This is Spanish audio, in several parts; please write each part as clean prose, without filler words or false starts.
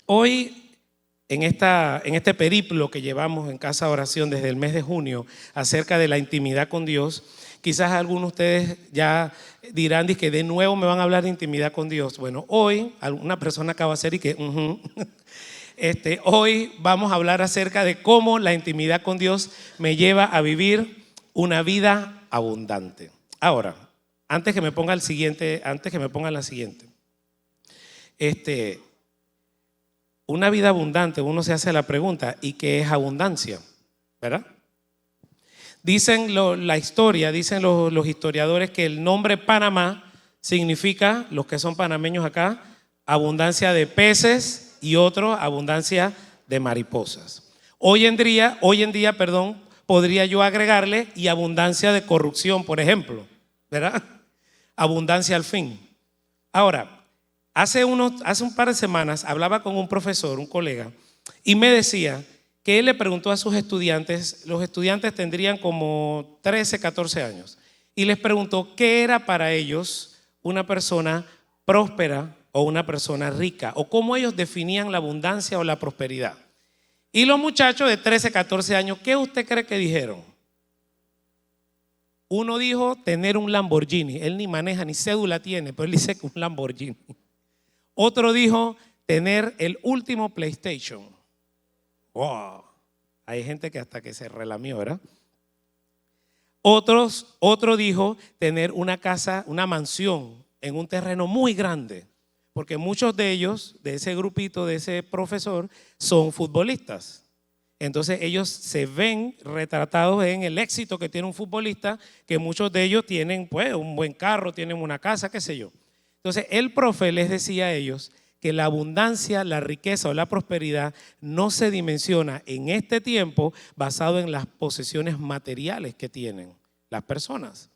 Hoy, en este periplo que llevamos en Casa Oración desde el mes de junio acerca de la intimidad con Dios, quizás algunos de ustedes ya dirán que de nuevo me van a hablar de intimidad con Dios. Bueno, hoy una persona acaba de hacer y que hoy vamos a hablar acerca de cómo la intimidad con Dios me lleva a vivir una vida abundante. Ahora, antes que me pongan la siguiente, una vida abundante, uno se hace la pregunta, ¿y qué es abundancia? ¿Verdad? Dicen la historia, dicen los historiadores que el nombre Panamá significa, los que son panameños acá, abundancia de peces y otro, abundancia de mariposas. Hoy en día, podría yo agregarle y abundancia de corrupción, por ejemplo, ¿verdad? Abundancia al fin. Ahora, hace un par de semanas hablaba con un profesor, un colega, y me decía que él le preguntó a sus estudiantes, los estudiantes tendrían como 13, 14 años, y les preguntó qué era para ellos una persona próspera o una persona rica, o cómo ellos definían la abundancia o la prosperidad. Y los muchachos de 13, 14 años, ¿qué usted cree que dijeron? Uno dijo tener un Lamborghini, él ni maneja ni cédula tiene, pero él dice que un Lamborghini. Otro dijo tener el último PlayStation. Wow. Hay gente que hasta que se relamió, ¿verdad? Otro dijo tener una casa, una mansión en un terreno muy grande, porque muchos de ellos, de ese grupito, de ese profesor, son futbolistas. Entonces ellos se ven retratados en el éxito que tiene un futbolista, que muchos de ellos tienen pues un buen carro, tienen una casa, qué sé yo. Entonces el profe les decía a ellos que la abundancia, la riqueza o la prosperidad no se dimensiona en este tiempo basado en las posesiones materiales que tienen las personas.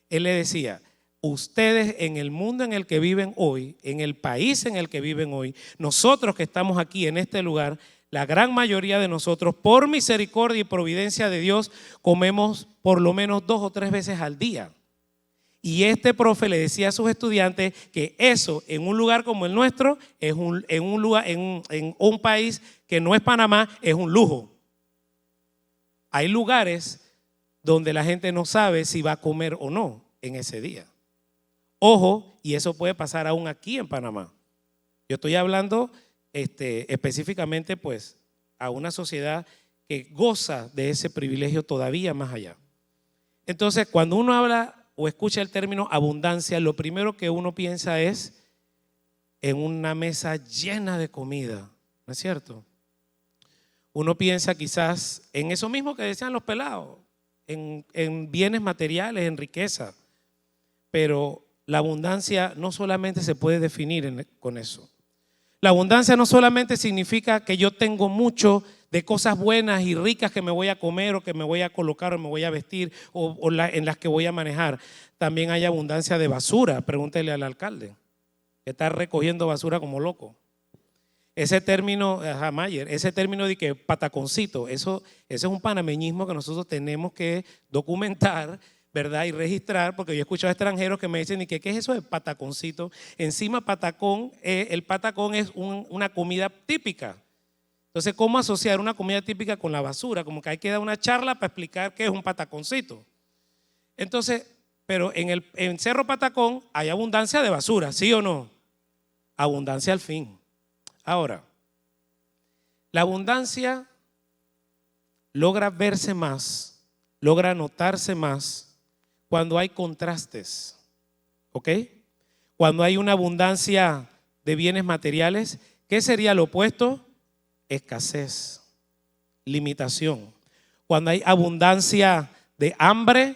Él le decía, ustedes en el mundo en el que viven hoy, en el país en el que viven hoy, nosotros que estamos aquí en este lugar, la gran mayoría de nosotros, por misericordia y providencia de Dios, comemos por lo menos 2 o 3 veces al día. Y este profe le decía a sus estudiantes que eso en un lugar como el nuestro, en un país que no es Panamá, es un lujo. Hay lugares donde la gente no sabe si va a comer o no en ese día. Ojo, y eso puede pasar aún aquí en Panamá. Yo estoy hablando específicamente pues a una sociedad que goza de ese privilegio todavía más allá. Entonces, cuando uno habla o escucha el término abundancia, lo primero que uno piensa es en una mesa llena de comida, ¿no es cierto? Uno piensa quizás en eso mismo que decían los pelados, en bienes materiales, en riqueza, pero la abundancia no solamente se puede definir con eso. La abundancia no solamente significa que yo tengo mucho de cosas buenas y ricas que me voy a comer o que me voy a colocar o me voy a vestir en las que voy a manejar. También hay abundancia de basura. Pregúntele al alcalde que está recogiendo basura como loco. Ese término, Mayer, ese término de que pataconcito, eso es un panameñismo que nosotros tenemos que documentar, ¿verdad? Y registrar, porque yo he escuchado extranjeros que me dicen, ¿qué es eso de pataconcito? Encima patacón, el patacón es una comida típica. Entonces, ¿cómo asociar una comida típica con la basura? Como que hay que dar una charla para explicar qué es un pataconcito. Entonces, pero en Cerro Patacón hay abundancia de basura, ¿sí o no? Abundancia al fin. Ahora, la abundancia logra verse más, logra notarse más cuando hay contrastes, ¿ok? Cuando hay una abundancia de bienes materiales, ¿qué sería lo opuesto? Escasez, limitación. Cuando hay abundancia de hambre,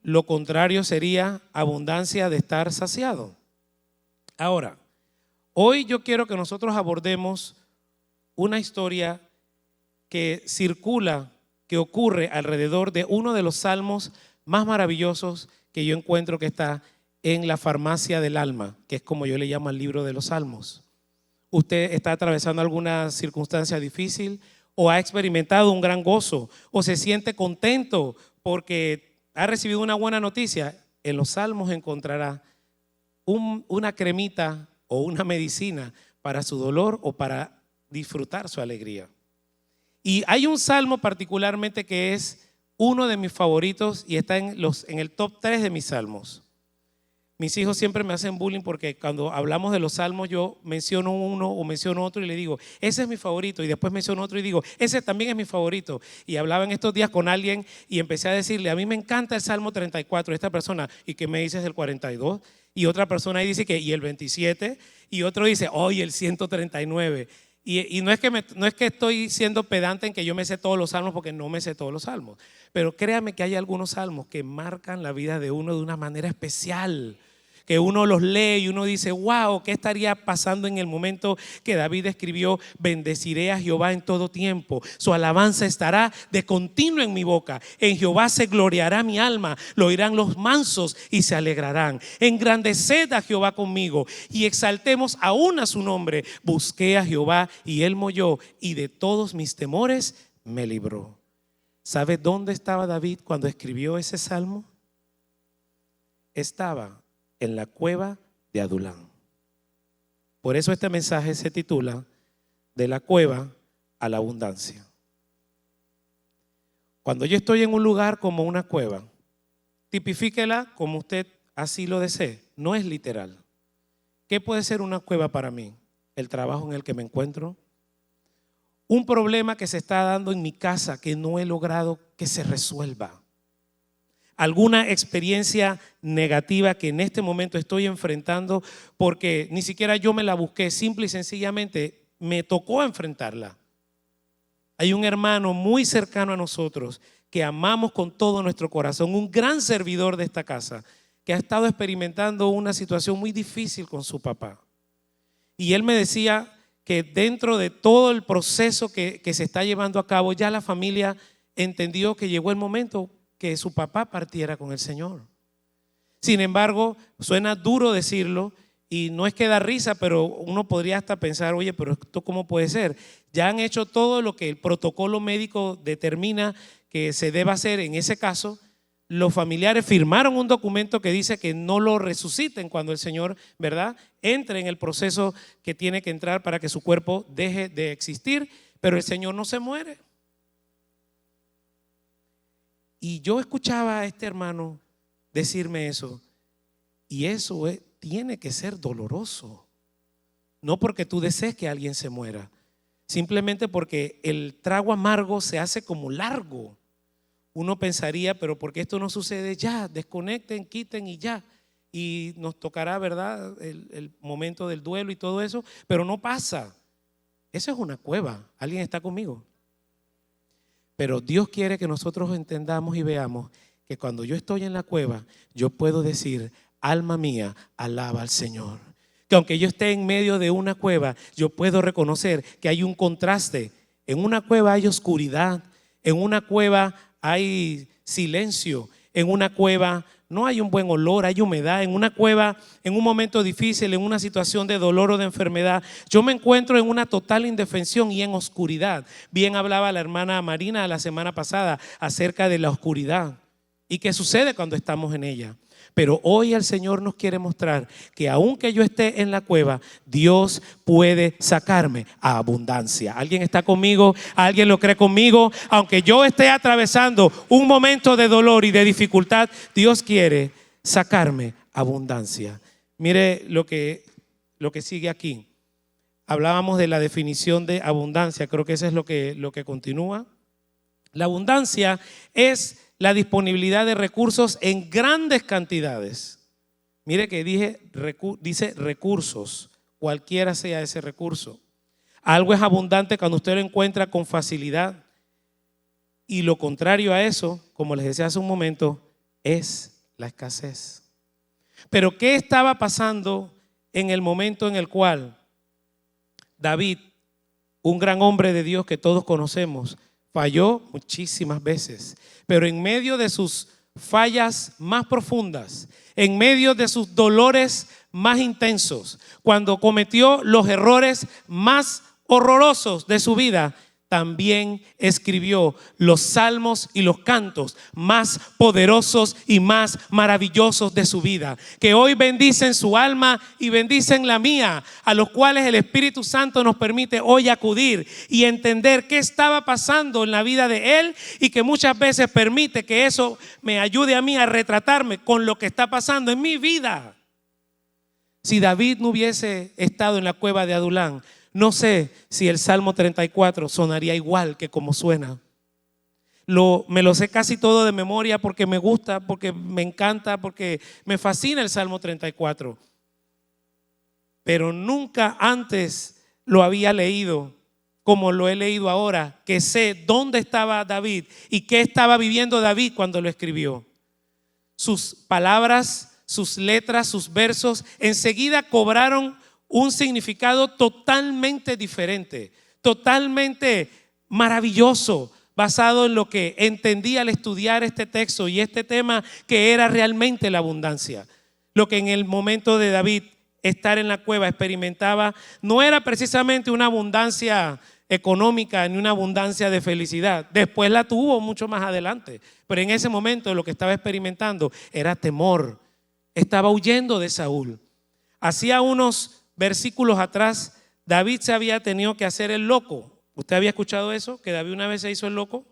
lo contrario sería abundancia de estar saciado. Ahora, hoy yo quiero que nosotros abordemos una historia que circula, que ocurre alrededor de uno de los salmos más maravillosos que yo encuentro que está en la farmacia del alma, que es como yo le llamo al libro de los salmos. Usted está atravesando alguna circunstancia difícil o ha experimentado un gran gozo o se siente contento porque ha recibido una buena noticia. En los salmos encontrará una cremita o una medicina para su dolor o para disfrutar su alegría. Y hay un salmo particularmente que es uno de mis favoritos y está en el top 3 de mis salmos. Mis hijos siempre me hacen bullying porque cuando hablamos de los salmos yo menciono uno o menciono otro y le digo, ese es mi favorito, y después menciono otro y digo, ese también es mi favorito. Y hablaba en estos días con alguien y empecé a decirle, a mí me encanta el Salmo 34, esta persona, ¿y qué me dices del 42? Y otra persona ahí dice que, ¿y el 27? Y otro dice, y el 139. Y no es que estoy siendo pedante en que yo me sé todos los salmos, porque no me sé todos los salmos, pero créame que hay algunos salmos que marcan la vida de uno de una manera especial, que uno los lee y uno dice, wow, ¿qué estaría pasando en el momento que David escribió? Bendeciré a Jehová en todo tiempo, su alabanza estará de continuo en mi boca. En Jehová se gloriará mi alma, lo oirán los mansos y se alegrarán. Engrandeced a Jehová conmigo y exaltemos aún a su nombre. Busqué a Jehová y él me oyó y de todos mis temores me libró. ¿Sabe dónde estaba David cuando escribió ese salmo? Estaba en la cueva de Adulán. Por eso este mensaje se titula De la cueva a la abundancia. Cuando yo estoy en un lugar como una cueva, tipifíquela como usted así lo desee, no es literal. ¿Qué puede ser una cueva para mí? El trabajo en el que me encuentro, un problema que se está dando en mi casa que no he logrado que se resuelva, alguna experiencia negativa que en este momento estoy enfrentando porque ni siquiera yo me la busqué, simple y sencillamente me tocó enfrentarla. Hay un hermano muy cercano a nosotros que amamos con todo nuestro corazón, un gran servidor de esta casa, que ha estado experimentando una situación muy difícil con su papá. Y él me decía que dentro de todo el proceso que se está llevando a cabo, ya la familia entendió que llegó el momento que su papá partiera con el Señor. Sin embargo, suena duro decirlo y no es que da risa, pero uno podría hasta pensar, oye, pero esto ¿cómo puede ser? Ya han hecho todo lo que el protocolo médico determina que se deba hacer en ese caso. Los familiares firmaron un documento que dice que no lo resuciten cuando el Señor, ¿verdad?, entre en el proceso que tiene que entrar para que su cuerpo deje de existir, pero el Señor no se muere. Y yo escuchaba a este hermano decirme eso, y eso tiene que ser doloroso. No porque tú desees que alguien se muera, simplemente porque el trago amargo se hace como largo. Uno pensaría, pero ¿por qué esto no sucede ya? Desconecten, quiten y ya. Y nos tocará, ¿verdad?, el momento del duelo y todo eso, pero no pasa. Eso es una cueva. ¿Alguien está conmigo? Pero Dios quiere que nosotros entendamos y veamos que cuando yo estoy en la cueva, yo puedo decir, alma mía, alaba al Señor. Que aunque yo esté en medio de una cueva, yo puedo reconocer que hay un contraste. En una cueva hay oscuridad, en una cueva hay silencio, en una cueva no hay un buen olor, hay humedad. En una cueva, en un momento difícil, en una situación de dolor o de enfermedad, yo me encuentro en una total indefensión y en oscuridad. Bien hablaba la hermana Marina la semana pasada acerca de la oscuridad y qué sucede cuando estamos en ella. Pero hoy el Señor nos quiere mostrar que aunque yo esté en la cueva, Dios puede sacarme a abundancia. ¿Alguien está conmigo? ¿Alguien lo cree conmigo? Aunque yo esté atravesando un momento de dolor y de dificultad, Dios quiere sacarme a abundancia. Mire lo que sigue aquí. Hablábamos de la definición de abundancia, creo que eso es lo que continúa. La abundancia es la disponibilidad de recursos en grandes cantidades. Mire que dice recursos, cualquiera sea ese recurso. Algo es abundante cuando usted lo encuentra con facilidad. Y lo contrario a eso, como les decía hace un momento, es la escasez. Pero ¿qué estaba pasando en el momento en el cual David, un gran hombre de Dios que todos conocemos, falló muchísimas veces, pero en medio de sus fallas más profundas, en medio de sus dolores más intensos, cuando cometió los errores más horrorosos de su vida, también escribió los salmos y los cantos más poderosos y más maravillosos de su vida, que hoy bendicen su alma y bendicen la mía, a los cuales el Espíritu Santo nos permite hoy acudir y entender qué estaba pasando en la vida de él, y que muchas veces permite que eso me ayude a mí a retratarme con lo que está pasando en mi vida. Si David no hubiese estado en la cueva de Adulán, no sé si el Salmo 34 sonaría igual que como suena. Me lo sé casi todo de memoria porque me gusta, porque me encanta, porque me fascina el Salmo 34. Pero nunca antes lo había leído como lo he leído ahora, que sé dónde estaba David y qué estaba viviendo David cuando lo escribió. Sus palabras, sus letras, sus versos enseguida cobraron un significado totalmente diferente, totalmente maravilloso, basado en lo que entendí al estudiar este texto y este tema, que era realmente la abundancia. Lo que en el momento de David estar en la cueva experimentaba no era precisamente una abundancia económica ni una abundancia de felicidad. Después la tuvo mucho más adelante, pero en ese momento lo que estaba experimentando era temor. Estaba huyendo de Saúl. Hacía unos versículos atrás, David se había tenido que hacer el loco. ¿Usted había escuchado eso? Que David una vez se hizo el loco.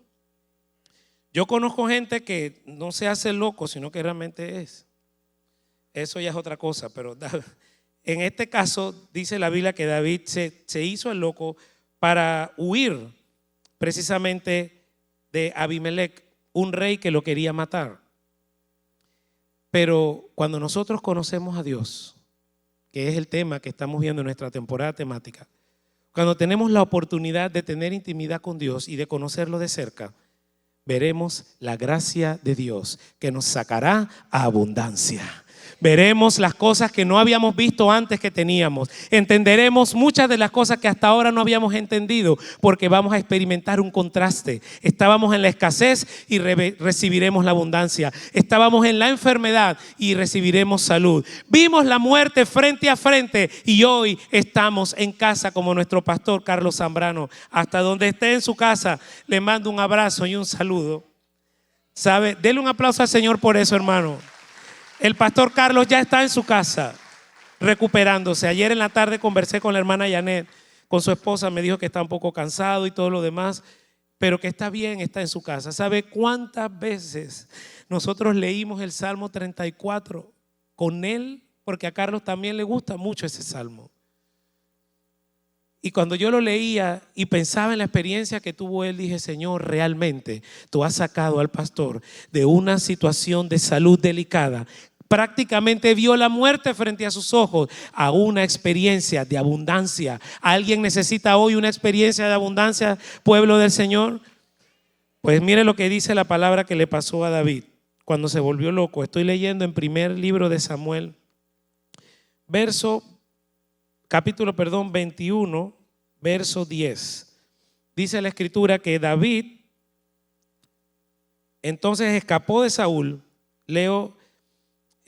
Yo conozco gente que no se hace el loco, sino que realmente es. Eso ya es otra cosa, pero en este caso dice la Biblia que David se hizo el loco para huir precisamente de Abimelec, un rey que lo quería matar. Pero cuando nosotros conocemos a Dios, que es el tema que estamos viendo en nuestra temporada temática, cuando tenemos la oportunidad de tener intimidad con Dios y de conocerlo de cerca, veremos la gracia de Dios que nos sacará a abundancia. Veremos las cosas que no habíamos visto antes que teníamos. Entenderemos muchas de las cosas que hasta ahora no habíamos entendido, porque vamos a experimentar un contraste. Estábamos en la escasez y recibiremos la abundancia. Estábamos en la enfermedad y recibiremos salud. Vimos la muerte frente a frente y hoy estamos en casa como nuestro pastor Carlos Zambrano. Hasta donde esté en su casa, le mando un abrazo y un saludo. ¿Sabe? Dele un aplauso al Señor por eso, hermano. El pastor Carlos ya está en su casa recuperándose. Ayer en la tarde conversé con la hermana Janet, con su esposa, me dijo que está un poco cansado y todo lo demás, pero que está bien, está en su casa. ¿Sabe cuántas veces nosotros leímos el Salmo 34 con él? Porque a Carlos también le gusta mucho ese salmo. Y cuando yo lo leía y pensaba en la experiencia que tuvo él, dije: Señor, realmente tú has sacado al pastor de una situación de salud delicada. Prácticamente vio la muerte frente a sus ojos, a una experiencia de abundancia. ¿Alguien necesita hoy una experiencia de abundancia, pueblo del Señor? Pues mire lo que dice la palabra que le pasó a David cuando se volvió loco. Estoy leyendo en primer libro de Samuel, capítulo 21, verso 10. Dice la escritura que David entonces escapó de Saúl. Leo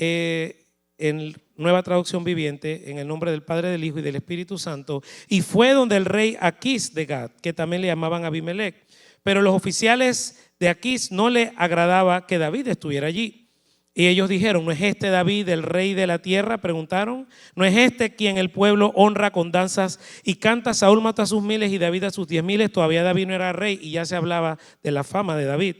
en Nueva Traducción Viviente, en el nombre del Padre, del Hijo y del Espíritu Santo, y fue donde el rey Aquís de Gat, que también le llamaban Abimelec. Pero los oficiales de Aquís no le agradaba que David estuviera allí. Y ellos dijeron: ¿no es este David el rey de la tierra? Preguntaron. ¿No es este quien el pueblo honra con danzas y canta? Saúl mató a sus miles y David a sus 10,000. Todavía David no era rey y ya se hablaba de la fama de David.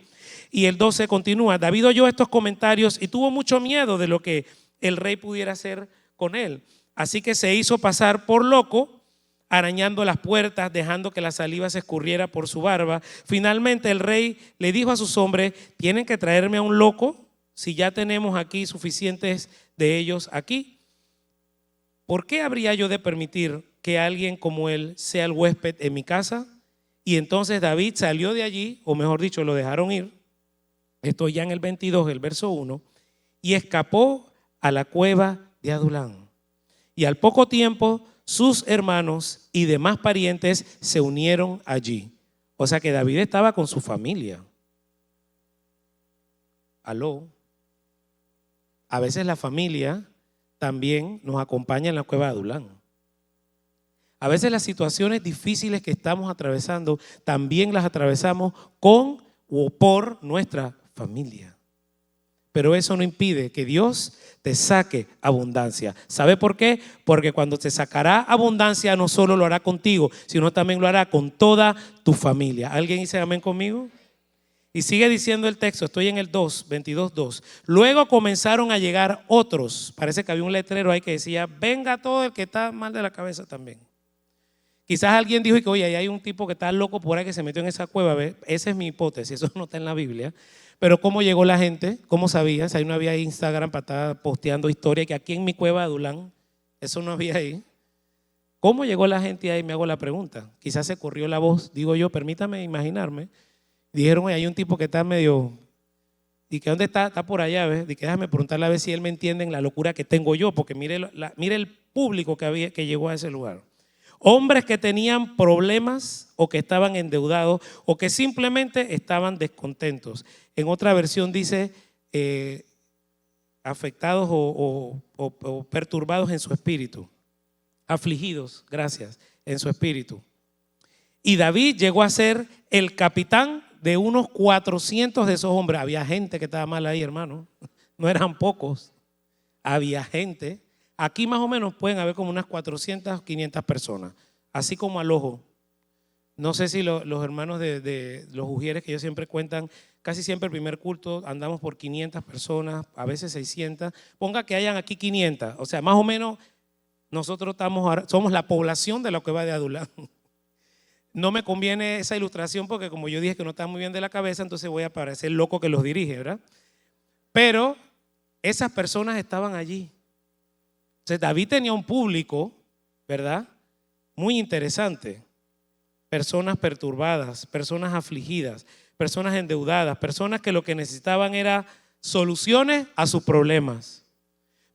Y el 12 continúa: David oyó estos comentarios y tuvo mucho miedo de lo que el rey pudiera hacer con él. Así que se hizo pasar por loco, arañando las puertas, dejando que la saliva se escurriera por su barba. Finalmente el rey le dijo a sus hombres: tienen que traerme a un loco, si ya tenemos aquí suficientes de ellos aquí. ¿Por qué habría yo de permitir que alguien como él sea el huésped en mi casa? Y entonces David salió de allí, o mejor dicho, lo dejaron ir. Estoy ya en el 22, el verso 1, y escapó a la cueva de Adulán. Y al poco tiempo sus hermanos y demás parientes se unieron allí. O sea que David estaba con su familia. Aló. A veces la familia también nos acompaña en la cueva de Adulán. A veces las situaciones difíciles que estamos atravesando también las atravesamos con o por nuestra familia. Pero eso no impide que Dios te saque abundancia. ¿Sabe por qué? Porque cuando te sacará abundancia no solo lo hará contigo, sino también lo hará con toda tu familia. ¿Alguien dice amén conmigo? Y sigue diciendo el texto, estoy en el 22:2. Luego comenzaron a llegar otros. Parece que había un letrero ahí que decía, venga todo el que está mal de la cabeza también. Quizás alguien dijo que, oye, ahí hay un tipo que está loco por ahí que se metió en esa cueva. ¿Ve? Esa es mi hipótesis, eso no está en la Biblia. Pero ¿cómo llegó la gente? ¿Cómo sabías? Ahí no había Instagram para estar posteando historias que aquí en mi cueva de Adulán, eso no había ahí. ¿Cómo llegó la gente ahí? Me hago la pregunta. Quizás se corrió la voz, digo yo, permítame imaginarme. Dijeron, oye, hay un tipo que está medio, y que ¿dónde está? Está por allá, ¿ves? Y que déjame preguntarle a ver si él me entiende en la locura que tengo yo, porque mire el público que llegó a ese lugar. Hombres que tenían problemas o que estaban endeudados o que simplemente estaban descontentos. En otra versión dice afectados o perturbados en su espíritu. Afligidos, gracias, en su espíritu. Y David llegó a ser el capitán de unos 400 de esos hombres. Había gente que estaba mal ahí, hermano. No eran pocos. Había gente. Aquí más o menos pueden haber como unas 400, 500 personas. Así como al ojo. No sé si los hermanos de los ujieres que ellos siempre cuentan, casi siempre el primer culto andamos por 500 personas, a veces 600. Ponga que hayan aquí 500. O sea, más o menos nosotros somos la población de lo que va de Adulán. No me conviene esa ilustración porque como yo dije que no está muy bien de la cabeza, entonces voy a parecer loco que los dirige, ¿verdad? Pero esas personas estaban allí. Entonces David tenía un público, ¿verdad? Muy interesante. Personas perturbadas, personas afligidas, personas endeudadas, personas que lo que necesitaban era soluciones a sus problemas.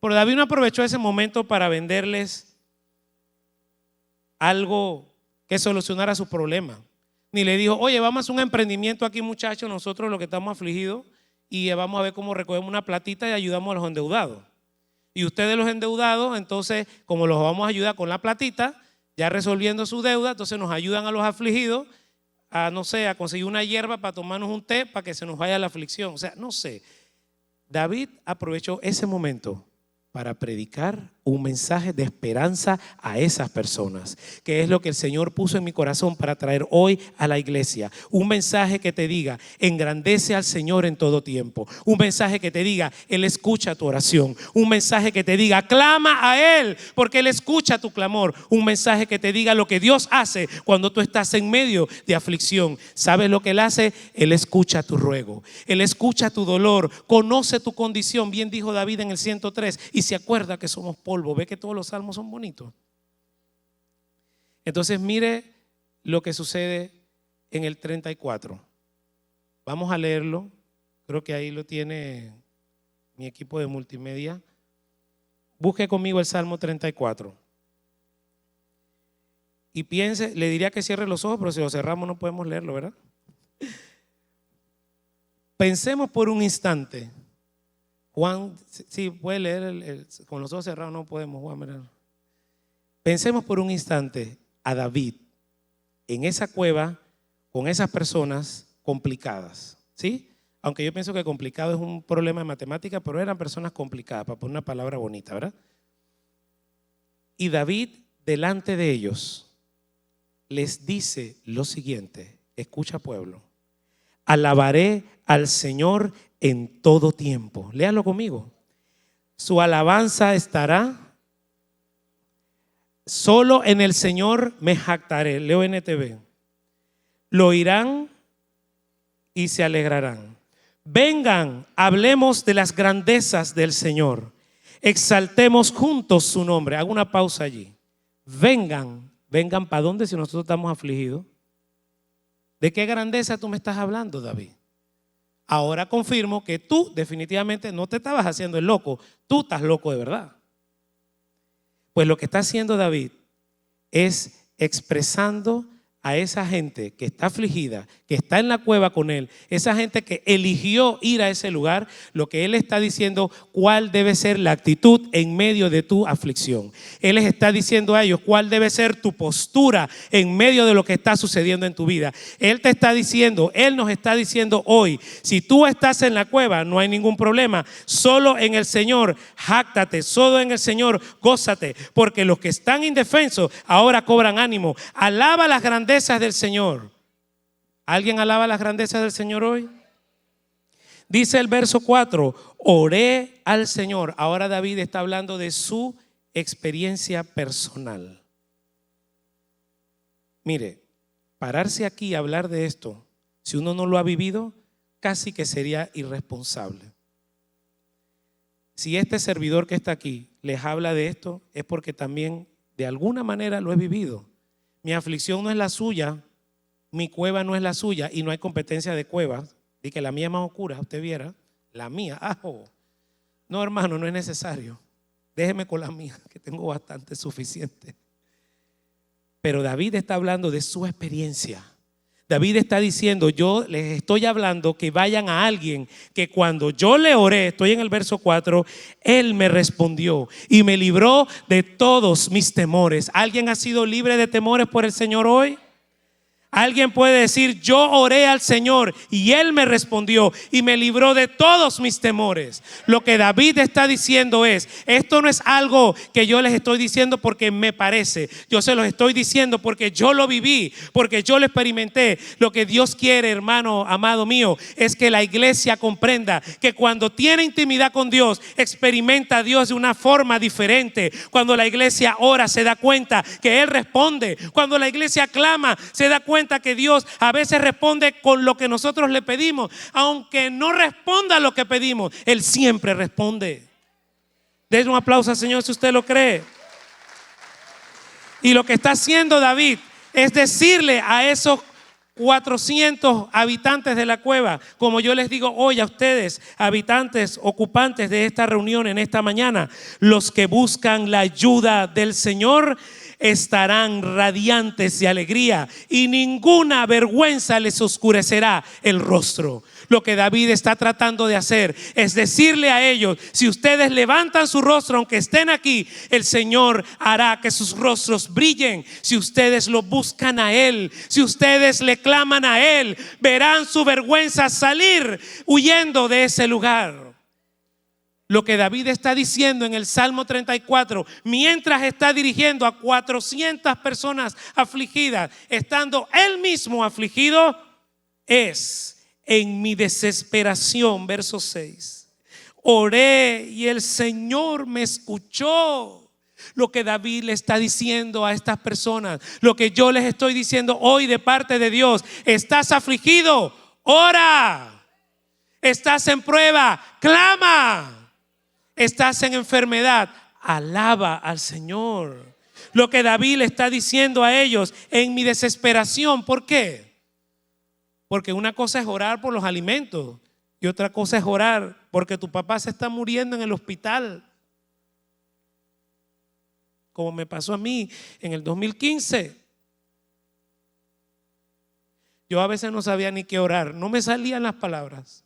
Pero David no aprovechó ese momento para venderles algo que solucionara sus problemas. Ni le dijo, oye, vamos a hacer un emprendimiento aquí, muchachos, nosotros los que estamos afligidos, y vamos a ver cómo recogemos una platita y ayudamos a los endeudados. Y ustedes los endeudados, entonces, como los vamos a ayudar con la platita, ya resolviendo su deuda, entonces nos ayudan a los afligidos a, no sé, a conseguir una hierba para tomarnos un té para que se nos vaya la aflicción. O sea, no sé. David aprovechó ese momento para predicar un mensaje de esperanza a esas personas, que es lo que el Señor puso en mi corazón para traer hoy a la iglesia. Un mensaje que te diga, engrandece al Señor en todo tiempo. Un mensaje que te diga, Él escucha tu oración. Un mensaje que te diga, clama a Él, porque Él escucha tu clamor. Un mensaje que te diga lo que Dios hace cuando tú estás en medio de aflicción. ¿Sabes lo que Él hace? Él escucha tu ruego. Él escucha tu dolor, conoce tu condición. Bien dijo David en el 103, y se acuerda que somos polvo. Ve que todos los salmos son bonitos. Entonces mire lo que sucede en el 34. Vamos a leerlo. Creo que ahí lo tiene mi equipo de multimedia. Busque conmigo el Salmo 34. Y piense, le diría que cierre los ojos, pero si los cerramos no podemos leerlo, ¿verdad? Pensemos por un instante. Juan, sí, puede leer con los ojos cerrados, no podemos, Juan, ¿verdad? Pensemos por un instante a David en esa cueva con esas personas complicadas, ¿sí? Aunque yo pienso que complicado es un problema de matemática, pero eran personas complicadas, para poner una palabra bonita, ¿verdad? Y David, delante de ellos, les dice lo siguiente: escucha, pueblo, alabaré al Señor en todo tiempo. Léalo conmigo. Su alabanza estará. Solo en el Señor me jactaré. Leo NTV. Lo oirán y se alegrarán. Vengan, hablemos de las grandezas del Señor. Exaltemos juntos su nombre. Hago una pausa allí. Vengan ¿para dónde si nosotros estamos afligidos? ¿De qué grandeza tú me estás hablando, David? Ahora confirmo que tú definitivamente no te estabas haciendo el loco. Tú estás loco de verdad. Pues lo que está haciendo David es expresando a esa gente que está afligida, que está en la cueva con él, esa gente que eligió ir a ese lugar, lo que él está diciendo, cuál debe ser la actitud en medio de tu aflicción. Él les está diciendo a ellos cuál debe ser tu postura en medio de lo que está sucediendo en tu vida. Él te está diciendo, él nos está diciendo hoy, si tú estás en la cueva, no hay ningún problema, solo en el Señor jáctate, solo en el Señor gózate, porque los que están indefensos ahora cobran ánimo. Alaba las grandezas del Señor. ¿Alguien alaba las grandezas del Señor hoy? Dice el verso 4, oré al Señor. Ahora David está hablando de su experiencia personal. Mire, pararse aquí y hablar de esto, si uno no lo ha vivido, casi que sería irresponsable. Si este servidor que está aquí les habla de esto, es porque también de alguna manera lo he vivido. Mi aflicción no es la suya, mi cueva no es la suya y no hay competencia de cuevas. Di que la mía es más oscura, usted viera, la mía, no hermano, no es necesario. Déjeme con la mía, que tengo bastante suficiente. Pero David está hablando de su experiencia. David está diciendo, yo les estoy hablando que vayan a alguien que cuando yo le oré, estoy en el verso 4, él me respondió y me libró de todos mis temores. ¿Alguien ha sido libre de temores por el Señor hoy? Alguien puede decir, yo oré al Señor y Él me respondió y me libró de todos mis temores. Lo que David está diciendo es, esto no es algo que yo les estoy diciendo porque me parece. Yo se los estoy diciendo porque yo lo viví, porque yo lo experimenté. Lo que Dios quiere, hermano amado mío, es que la iglesia comprenda que cuando tiene intimidad con Dios, experimenta a Dios de una forma diferente. Cuando la iglesia ora, se da cuenta que Él responde. Cuando la iglesia clama, se da cuenta que Dios a veces responde con lo que nosotros le pedimos. Aunque no responda lo que pedimos, Él siempre responde. Den un aplauso al Señor si usted lo cree. Y lo que está haciendo David es decirle a esos 400 habitantes de la cueva, como yo les digo hoy a ustedes, habitantes, ocupantes de esta reunión en esta mañana, los que buscan la ayuda del Señor estarán radiantes de alegría y ninguna vergüenza les oscurecerá el rostro. Lo que David está tratando de hacer es decirle a ellos, si ustedes levantan su rostro aunque estén aquí, el Señor hará que sus rostros brillen. Si ustedes lo buscan a Él, si ustedes le claman a Él, verán su vergüenza salir huyendo de ese lugar. Lo que David está diciendo en el Salmo 34, mientras está dirigiendo a 400 personas afligidas, estando él mismo afligido, es: en mi desesperación, verso 6, oré y el Señor me escuchó. Lo que David le está diciendo a estas personas, lo que yo les estoy diciendo hoy de parte de Dios: estás afligido, ora. Estás en prueba, clama. Estás en enfermedad, alaba al Señor. Lo que David le está diciendo a ellos: en mi desesperación. ¿Por qué? Porque una cosa es orar por los alimentos y otra cosa es orar porque tu papá se está muriendo en el hospital, como me pasó a mí en el 2015. Yo a veces no sabía ni qué orar, no me salían las palabras.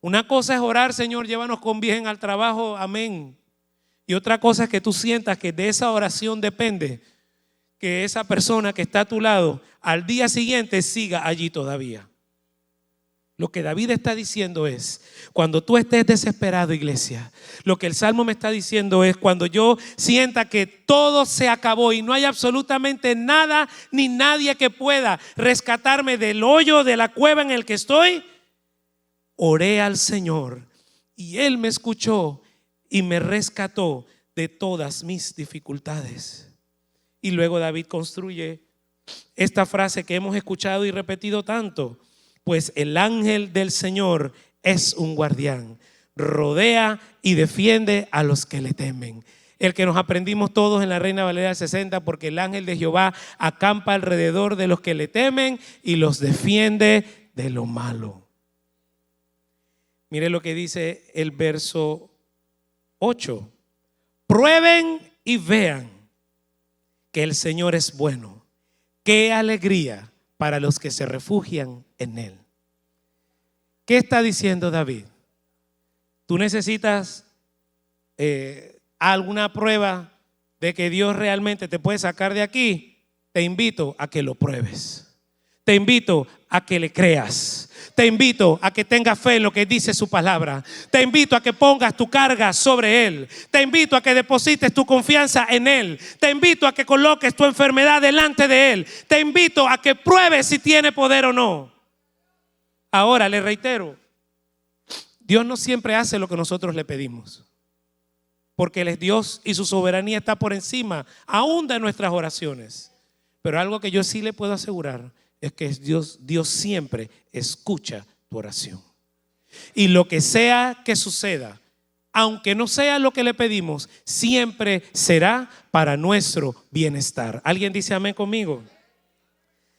Una cosa es orar: Señor, llévanos con bien al trabajo, amén. Y otra cosa es que tú sientas que de esa oración depende que esa persona que está a tu lado al día siguiente siga allí todavía. Lo que David está diciendo es: cuando tú estés desesperado, iglesia, lo que el Salmo me está diciendo es: cuando yo sienta que todo se acabó y no hay absolutamente nada ni nadie que pueda rescatarme del hoyo, de la cueva en el que estoy, oré al Señor y Él me escuchó y me rescató de todas mis dificultades. Y luego David construye esta frase que hemos escuchado y repetido tanto: pues el ángel del Señor es un guardián, rodea y defiende a los que le temen. El que nos aprendimos todos en la Reina Valera 60, porque el ángel de Jehová acampa alrededor de los que le temen y los defiende de lo malo. Mire lo que dice el verso 8: prueben y vean que el Señor es bueno. qué alegría para los que se refugian en Él. ¿Qué está diciendo David? Tú necesitas alguna prueba de que Dios realmente te puede sacar de aquí. Te invito a que lo pruebes. Te invito a que le creas. Te invito a que tengas fe en lo que dice su palabra. Te invito a que pongas tu carga sobre Él. Te invito a que deposites tu confianza en Él. Te invito a que coloques tu enfermedad delante de Él. Te invito a que pruebes si tiene poder o no. Ahora le reitero, Dios no siempre hace lo que nosotros le pedimos, porque Él es Dios y su soberanía está por encima aún de nuestras oraciones. Pero algo que yo sí le puedo asegurar es que Dios siempre escucha tu oración. Y lo que sea que suceda, aunque no sea lo que le pedimos, siempre será para nuestro bienestar. ¿Alguien dice amén conmigo?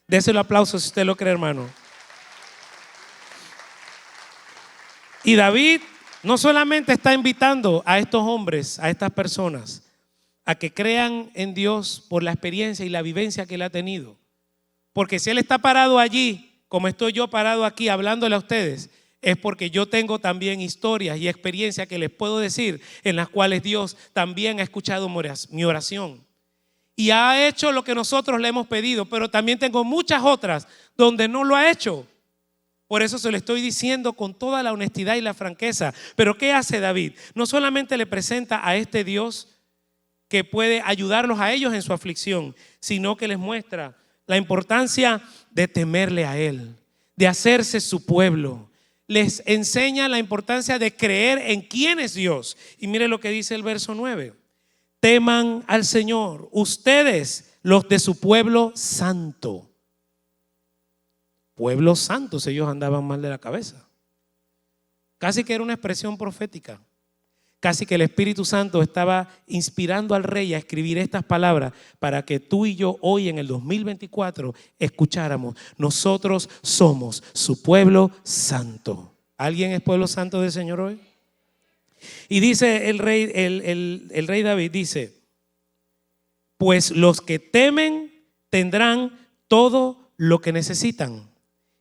Déselo aplauso si usted lo cree, hermano. Y David no solamente está invitando a estos hombres, a estas personas, a que crean en Dios por la experiencia y la vivencia que él ha tenido. Porque si él está parado allí, como estoy yo parado aquí hablándole a ustedes, es porque yo tengo también historias y experiencias que les puedo decir, en las cuales Dios también ha escuchado mi oración y ha hecho lo que nosotros le hemos pedido. Pero también tengo muchas otras donde no lo ha hecho. Por eso se lo estoy diciendo con toda la honestidad y la franqueza. Pero ¿qué hace David? No solamente le presenta a este Dios que puede ayudarlos a ellos en su aflicción, sino que les muestra la importancia de temerle a Él, de hacerse su pueblo. Les enseña la importancia de creer en quién es Dios. Y mire lo que dice el verso 9. Teman al Señor, ustedes los de su pueblo santo. Pueblos santos, ellos andaban mal de la cabeza. Casi que era una expresión profética. Casi que el Espíritu Santo estaba inspirando al rey a escribir estas palabras para que tú y yo hoy en el 2024 escucháramos. Nosotros somos su pueblo santo. ¿Alguien es pueblo santo del Señor hoy? Y dice el rey David, dice, pues los que temen tendrán todo lo que necesitan.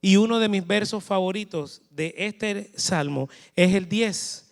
Y uno de mis versos favoritos de este salmo es el 10,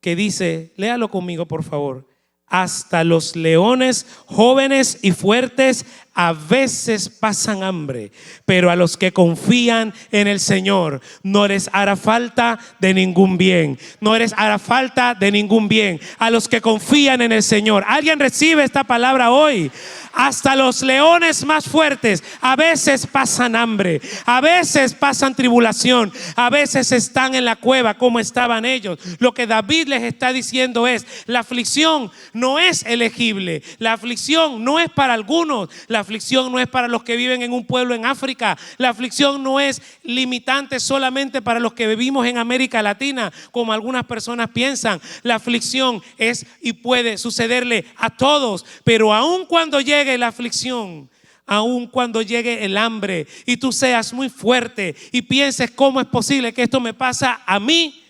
que dice, léalo conmigo por favor. Hasta los leones jóvenes y fuertes a veces pasan hambre, pero a los que confían en el Señor no les hará falta de ningún bien. No les hará falta de ningún bien. A los que confían en el Señor. ¿Alguien recibe esta palabra hoy? Hasta los leones más fuertes a veces pasan hambre, a veces pasan tribulación, a veces están en la cueva como estaban ellos. Lo que David les está diciendo es, la aflicción no es elegible, la aflicción no es para algunos, la aflicción no es para los que viven en un pueblo en África, la aflicción no es limitante solamente para los que vivimos en América Latina, como algunas personas piensan. La aflicción es y puede sucederle a todos, pero aun cuando llegue la aflicción, aun cuando llegue el hambre y tú seas muy fuerte y pienses cómo es posible que esto me pasa a mí,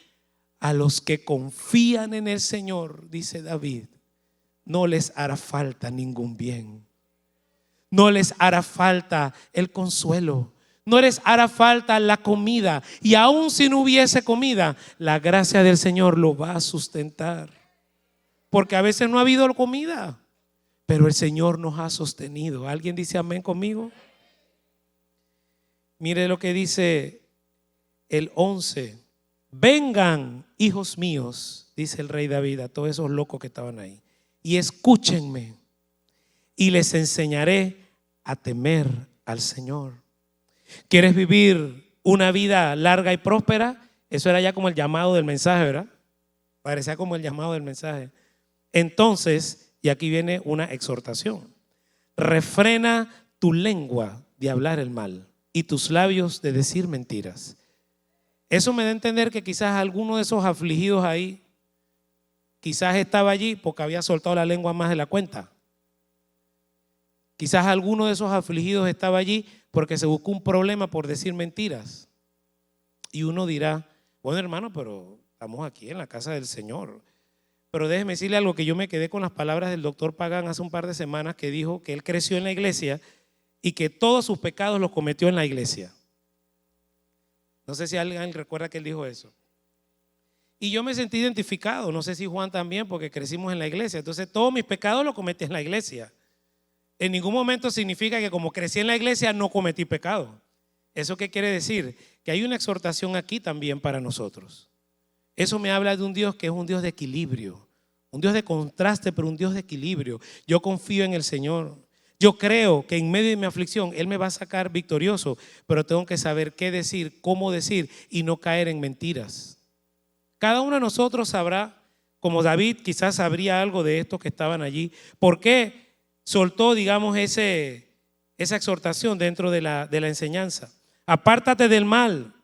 a los que confían en el Señor, dice David, no les hará falta ningún bien. No les hará falta el consuelo, no les hará falta la comida, y aun si no hubiese comida, la gracia del Señor lo va a sustentar, porque a veces no ha habido comida, pero el Señor nos ha sostenido. ¿Alguien dice amén conmigo? Mire lo que dice el 11. Vengan, hijos míos, dice el rey David a todos esos locos que estaban ahí, y escúchenme, y les enseñaré a temer al Señor. ¿Quieres vivir una vida larga y próspera? Eso era ya como el llamado del mensaje, ¿verdad? Parecía como el llamado del mensaje. Entonces, y aquí viene una exhortación: refrena tu lengua de hablar el mal y tus labios de decir mentiras. Eso me da a entender que quizás alguno de esos afligidos ahí, quizás estaba allí porque había soltado la lengua más de la cuenta. Quizás alguno de esos afligidos estaba allí porque se buscó un problema por decir mentiras. Y uno dirá, bueno hermano, pero estamos aquí en la casa del Señor. Pero déjeme decirle algo, que yo me quedé con las palabras del doctor Pagán hace un par de semanas, que dijo que él creció en la iglesia y que todos sus pecados los cometió en la iglesia. No sé si alguien recuerda que él dijo eso. Y yo me sentí identificado, no sé si Juan también, porque crecimos en la iglesia. Entonces todos mis pecados los cometí en la iglesia. En ningún momento significa que como crecí en la iglesia no cometí pecado. ¿Eso qué quiere decir? Que hay una exhortación aquí también para nosotros. Eso me habla de un Dios que es un Dios de equilibrio, un Dios de contraste, pero un Dios de equilibrio. Yo confío en el Señor. Yo creo que en medio de mi aflicción Él me va a sacar victorioso, pero tengo que saber qué decir, cómo decir y no caer en mentiras. Cada uno de nosotros sabrá, como David quizás sabría algo de estos que estaban allí, por qué soltó, digamos, esa exhortación dentro de la enseñanza. Apártate del mal,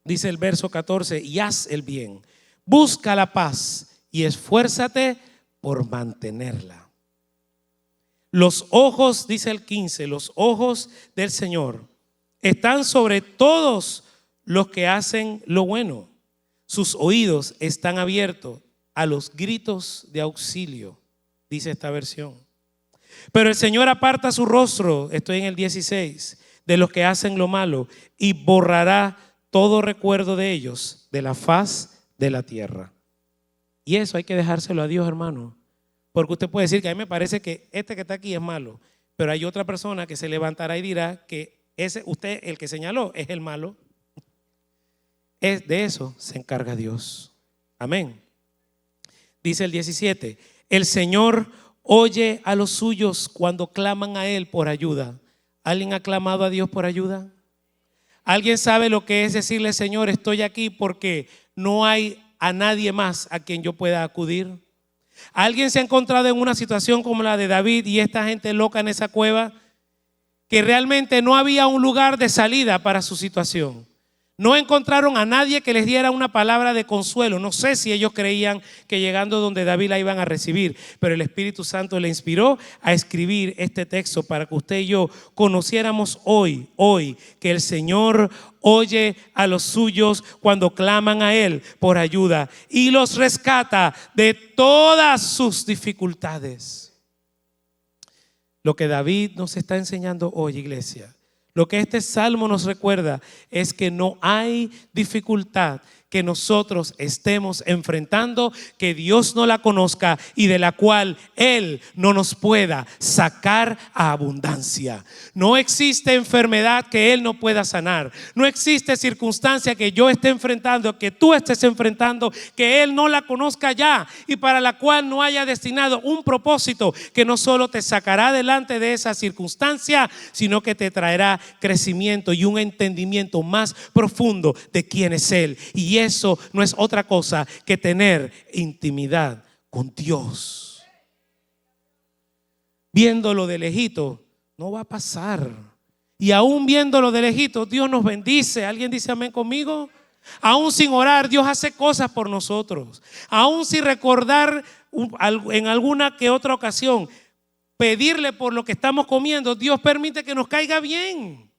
dice el verso 14, y haz el bien. Busca la paz y esfuérzate por mantenerla. Los ojos, dice el 15, los ojos del Señor están sobre todos los que hacen lo bueno. Sus oídos están abiertos a los gritos de auxilio, dice esta versión. Pero el Señor aparta su rostro, estoy en el 16, de los que hacen lo malo y borrará todo recuerdo de ellos de la faz de la tierra. Y eso hay que dejárselo a Dios, hermano. Porque usted puede decir que a mí me parece que este que está aquí es malo, pero hay otra persona que se levantará y dirá que usted, el que señaló, es el malo. De eso se encarga Dios. Amén. Dice el 17, el Señor oye a los suyos cuando claman a Él por ayuda. ¿Alguien ha clamado a Dios por ayuda? ¿Alguien sabe lo que es decirle, Señor, estoy aquí porque no hay a nadie más a quien yo pueda acudir? ¿Alguien se ha encontrado en una situación como la de David y esta gente loca en esa cueva? Que realmente no había un lugar de salida para su situación. No encontraron a nadie que les diera una palabra de consuelo. No sé si ellos creían que llegando donde David la iban a recibir, pero el Espíritu Santo le inspiró a escribir este texto para que usted y yo conociéramos hoy que el Señor oye a los suyos cuando claman a Él por ayuda y los rescata de todas sus dificultades. Lo que David nos está enseñando hoy, iglesia, lo que este salmo nos recuerda es que no hay dificultad que nosotros estemos enfrentando, que Dios no la conozca y de la cual Él no nos pueda sacar a abundancia. No existe enfermedad que Él no pueda sanar. No existe circunstancia que yo esté enfrentando, que tú estés enfrentando, que Él no la conozca ya y para la cual no haya destinado un propósito que no solo te sacará delante de esa circunstancia, sino que te traerá crecimiento y un entendimiento más profundo de quién es Él. Y eso no es otra cosa que tener intimidad con Dios. Viéndolo de lejito no va a pasar. Y aún viéndolo de lejito, Dios nos bendice. ¿Alguien dice amén conmigo? Aún sin orar, Dios hace cosas por nosotros. Aún sin recordar en alguna que otra ocasión pedirle por lo que estamos comiendo, Dios permite que nos caiga bien.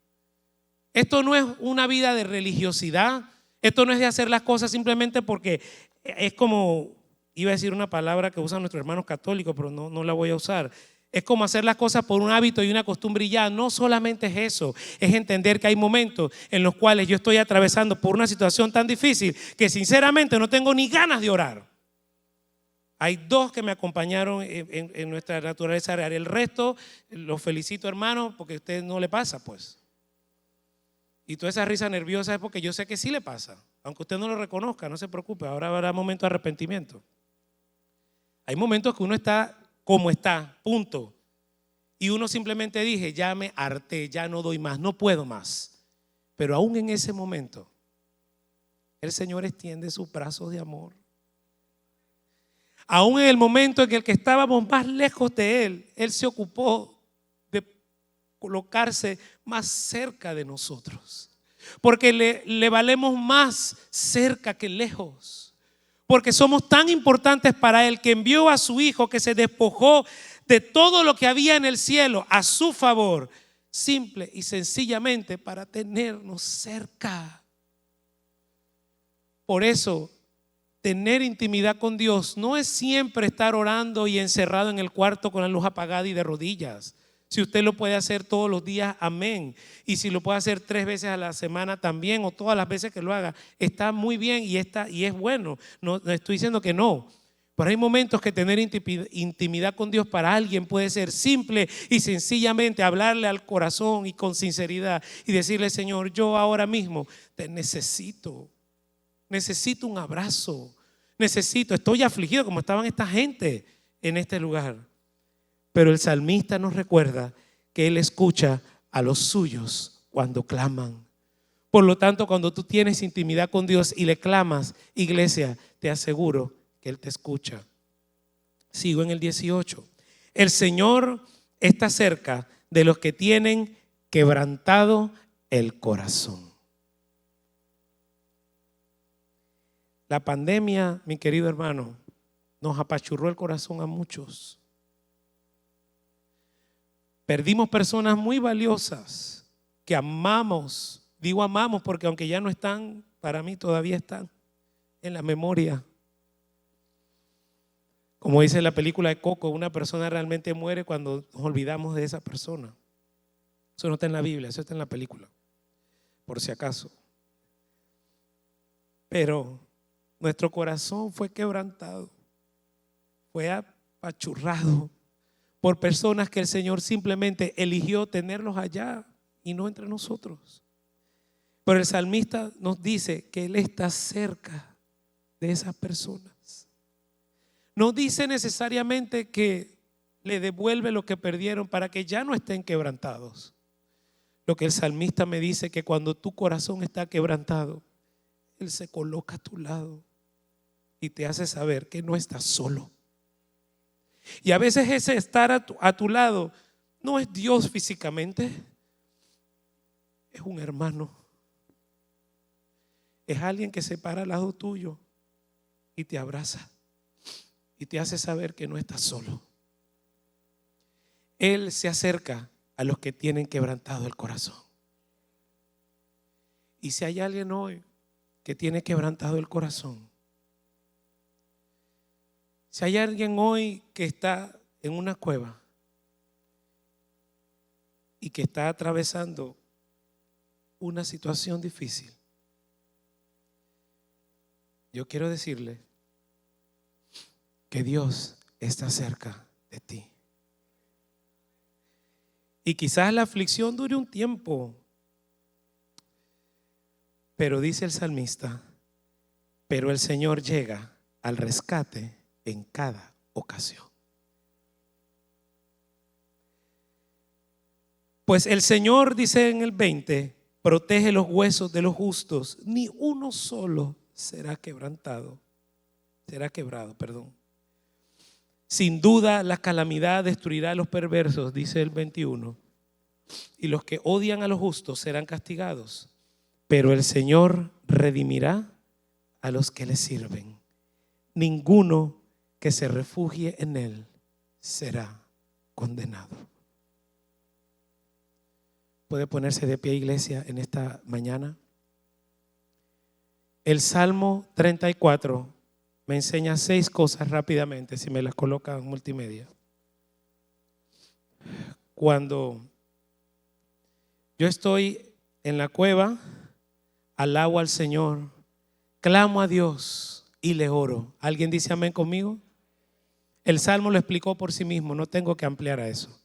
Esto no es una vida de religiosidad. Esto no es de hacer las cosas simplemente porque es como, iba a decir una palabra que usan nuestros hermanos católicos, pero no la voy a usar. Es como hacer las cosas por un hábito y una costumbre y ya. No solamente es eso, es entender que hay momentos en los cuales yo estoy atravesando por una situación tan difícil que sinceramente no tengo ni ganas de orar. Hay dos que me acompañaron en nuestra naturaleza real. El resto los felicito, hermanos, porque a usted no le pasa, pues. Y toda esa risa nerviosa es porque yo sé que sí le pasa. Aunque usted no lo reconozca, no se preocupe. Ahora habrá momentos de arrepentimiento. Hay momentos que uno está como está, punto. Y uno simplemente dije, ya me harté, ya no doy más, no puedo más. Pero aún en ese momento, el Señor extiende sus brazos de amor. Aún en el momento en el que estábamos más lejos de Él, Él se ocupó de colocarse más cerca de nosotros. Porque le valemos más cerca que lejos. Porque somos tan importantes para Él que envió a su Hijo, que se despojó de todo lo que había en el cielo a su favor, simple y sencillamente para tenernos cerca. Por eso, tener intimidad con Dios no es siempre estar orando y encerrado en el cuarto con la luz apagada y de rodillas. Si usted lo puede hacer todos los días, amén. Y si lo puede hacer 3 veces a la semana también, o todas las veces que lo haga, está muy bien y es bueno. No estoy diciendo que no. Pero hay momentos que tener intimidad con Dios para alguien puede ser simple y sencillamente hablarle al corazón y con sinceridad y decirle: Señor, yo ahora mismo te necesito un abrazo, estoy afligido como estaban esta gente en este lugar. Pero el salmista nos recuerda que Él escucha a los suyos cuando claman. Por lo tanto, cuando tú tienes intimidad con Dios y le clamas, iglesia, te aseguro que Él te escucha. Sigo en el 18. El Señor está cerca de los que tienen quebrantado el corazón. La pandemia, mi querido hermano, nos apachurró el corazón a muchos. Perdimos personas muy valiosas que amamos. Digo amamos porque aunque ya no están, para mí todavía están en la memoria. Como dice la película de Coco, una persona realmente muere cuando nos olvidamos de esa persona. Eso no está en la Biblia, eso está en la película, por si acaso. Pero nuestro corazón fue quebrantado, fue apachurrado por personas que el Señor simplemente eligió tenerlos allá y no entre nosotros. Pero el salmista nos dice que Él está cerca de esas personas. No dice necesariamente que le devuelve lo que perdieron para que ya no estén quebrantados. Lo que el salmista me dice que cuando tu corazón está quebrantado, Él se coloca a tu lado y te hace saber que no estás solo. Y a veces ese estar a tu lado no es Dios físicamente, es un hermano. Es alguien que se para al lado tuyo y te abraza y te hace saber que no estás solo. Él se acerca a los que tienen quebrantado el corazón. Y si hay alguien hoy que tiene quebrantado el corazón, si hay alguien hoy que está en una cueva y que está atravesando una situación difícil, yo quiero decirle que Dios está cerca de ti. Y quizás la aflicción dure un tiempo, pero dice el salmista, pero el Señor llega al rescate en cada ocasión. Pues el Señor, dice en el 20, protege los huesos de los justos, ni uno solo será quebrado. Sin duda la calamidad destruirá a los perversos, dice el 21, y los que odian a los justos serán castigados, pero el Señor redimirá a los que le sirven. Ninguno que se refugie en Él será condenado. ¿Puede ponerse de pie, iglesia, en esta mañana? El Salmo 34 me enseña 6 cosas rápidamente, si me las coloca en multimedia. Cuando yo estoy en la cueva, alabo al Señor, clamo a Dios y le oro. ¿Alguien dice amén conmigo? El Salmo lo explicó por sí mismo, no tengo que ampliar a eso.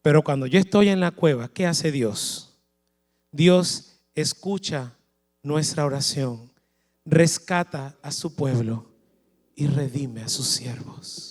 Pero cuando yo estoy en la cueva, ¿qué hace Dios? Dios escucha nuestra oración, rescata a su pueblo y redime a sus siervos.